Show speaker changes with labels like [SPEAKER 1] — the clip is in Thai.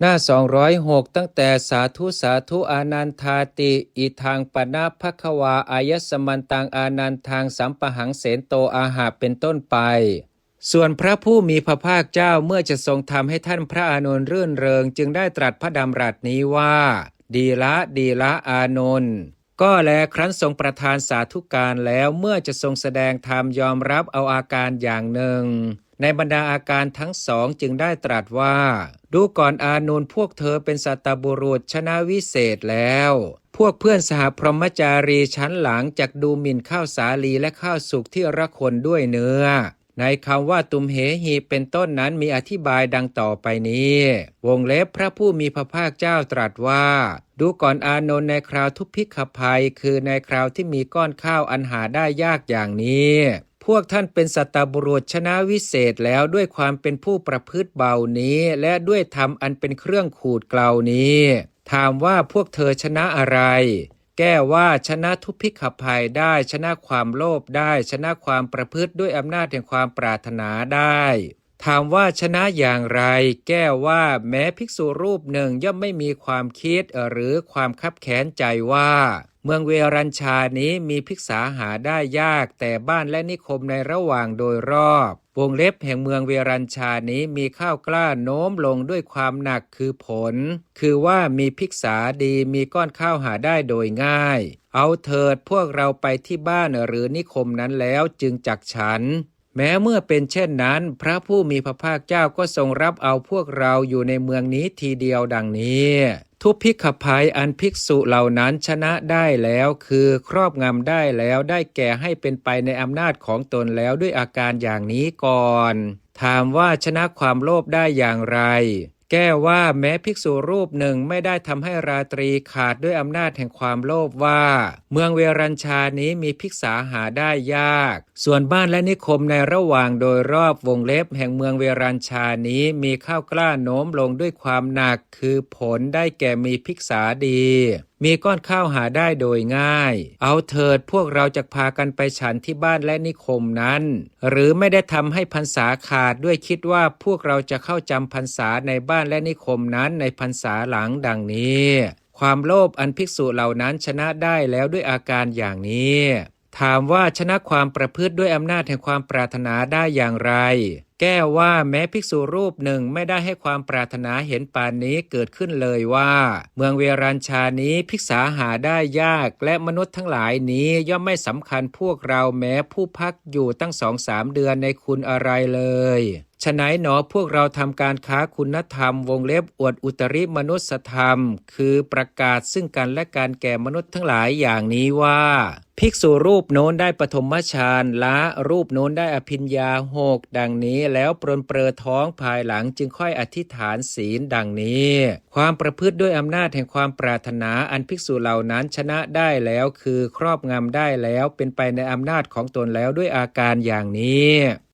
[SPEAKER 1] หน้า206ตั้งแต่สาธุสาธุอานันทาติอิทังปนะภควาอายสมันตังอานันทังสัมปหังเสนโตอาหาเป็นต้นไปส่วนพระผู้มีพระภาคเจ้าเมื่อจะทรงทำให้ท่านพระอานนท์รื่นเริงจึงได้ตรัสพระดำรัสนี้ว่าดีละดีละอานนท์ก็แลครั้นทรงประทานสาธุการแล้วเมื่อจะทรงแสดงธรรมยอมรับเอาอาการอย่างหนึ่งในบรรดาอาการทั้งสองจึงได้ตรัสว่าดูก่อนอานนท์พวกเธอเป็นสัตบุรุษชนะวิเศษแล้วพวกเพื่อนสหพรหมจารีชั้นหลังจักดูหมิ่นข้าวสาลีและข้าวสุกที่ระคนด้วยเนื้อในคำว่าตุมเหหีเป็นต้นนั้นมีอธิบายดังต่อไปนี้วงเล็บพระผู้มีพระภาคเจ้าตรัสว่าดูก่อนอานนท์ในคราวทุพพิกภัยคือในคราวที่มีก้อนข้าวอันหาได้ยากอย่างนี้พวกท่านเป็นสัตบุรุษชนะวิเศษแล้วด้วยความเป็นผู้ประพฤติเบานี้และด้วยธรรมอันเป็นเครื่องขูดเกลานี้ถามว่าพวกเธอชนะอะไรแก้ว่าชนะทุพพิกภัยได้ชนะความโลภได้ชนะความประพฤติด้วยอำนาจแห่งความปรารถนาได้ถามว่าชนะอย่างไรแก้ว่าแม้ภิกษุรูปหนึ่งย่อมไม่มีความคิดหรือความคับแค้นใจว่าเมืองเวรัญชานี้มีภิกษาหาได้ยากแต่บ้านและนิคมในระหว่างโดยรอบวงเล็บแห่งเมืองเวรัญชานี้มีข้าวกล้าโน้มลงด้วยความหนักคือผลคือว่ามีภิกษาดีมีก้อนข้าวหาได้โดยง่ายเอาเถิดพวกเราไปที่บ้านหรือนิคมนั้นแล้วจึงจักฉันแม้เมื่อเป็นเช่นนั้นพระผู้มีพระภาคเจ้าก็ทรงรับเอาพวกเราอยู่ในเมืองนี้ทีเดียวดังนี้ทุพพิกภัยอันภิกษุเหล่านั้นชนะได้แล้วคือครอบงำได้แล้วได้แก่ให้เป็นไปในอำนาจของตนแล้วด้วยอาการอย่างนี้ก่อนถามว่าชนะความโลภได้อย่างไรแก้ว่าแม้ภิกษุรูปหนึ่งไม่ได้ทำให้ราตรีขาดด้วยอำนาจแห่งความโลภว่าเมืองเวรัญชานี้มีภิกษาหาได้ยากส่วนบ้านและนิคมในระหว่างโดยรอบวงเล็บแห่งเมืองเวรัญชานี้มีข้าวกล้าโน้มลงด้วยความหนักคือผลได้แก่มีภิกษาดีมีก้อนข้าวหาได้โดยง่ายเอาเถิดพวกเราจะพากันไปฉันที่บ้านและนิคมนั้นหรือไม่ได้ทำให้พรรษาขาดด้วยคิดว่าพวกเราจะเข้าจำพรรษาในบ้านและนิคมนั้นในพรรษาหลังดังนี้ความโลภอันภิกษุเหล่านั้นชนะได้แล้วด้วยอาการอย่างนี้ถามว่าชนะความประพฤติด้วยอำนาจแห่งความปรารถนาได้อย่างไรแก้ว่าแม้ภิกษุรูปหนึ่งไม่ได้ให้ความปรารถนาเห็นปานนี้เกิดขึ้นเลยว่าเมืองเวรัญชานี้ภิกษาหาได้ยากและมนุษย์ทั้งหลายนี้ย่อมไม่สำคัญพวกเราแม้ผู้พักอยู่ตั้ง2-3 เดือนในคุณอะไรเลยฉะนั้นหนอพวกเราทำการค้าคุณธรรมวงเล็บอวดอุตริมนุสธรรมคือประกาศซึ่งกันและการแก่มนุษย์ทั้งหลายอย่างนี้ว่าภิกษุรูปโน้นได้ปฐมฌานละรูปโน้นได้อภิญญา6ดังนี้แล้วปรนเปรอท้องภายหลังจึงค่อยอธิษฐานศีลดังนี้ความประพฤติด้วยอำนาจแห่งความปรารถนาอันภิกษุเหล่านั้นชนะได้แล้วคือครอบงำได้แล้วเป็นไปในอำนาจของตนแล้วด้วยอาการอย่างนี้